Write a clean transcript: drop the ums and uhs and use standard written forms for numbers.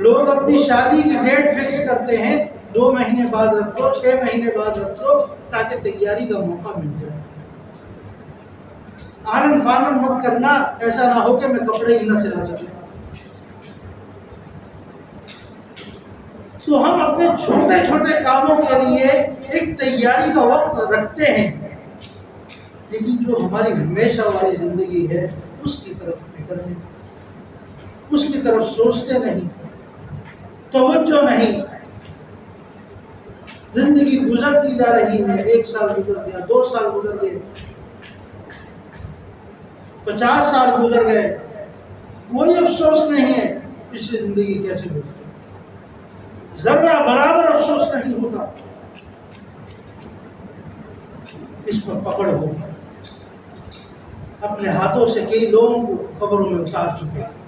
لوگ اپنی شادی کی ڈیٹ فکس کرتے ہیں 2 مہینے بعد رکھ دو، 6 مہینے بعد رکھ دو، تاکہ تیاری کا موقع مل جائے۔ آنن فانن مت کرنا، ایسا نہ ہو کہ میں کپڑے ہی نہ سلا سکوں۔ تو ہم اپنے چھوٹے چھوٹے کاموں کے لیے ایک تیاری کا وقت رکھتے ہیں، لیکن جو ہماری ہمیشہ والی زندگی ہے اس کی طرف فکر نہیں، اس کی طرف سوچتے نہیں، توجہ نہیں۔ زندگی گزرتی جا رہی ہے، 1 سال گزر گیا، 2 سال گزر گئے، 50 سال گزر گئے، کوئی افسوس نہیں ہے پچھلی زندگی کیسے گزری، ذرہ برابر افسوس نہیں ہوتا۔ اس پر پکڑ ہوگی، اپنے ہاتھوں سے کئی لوگوں کو قبروں میں اتار چکے ہیں۔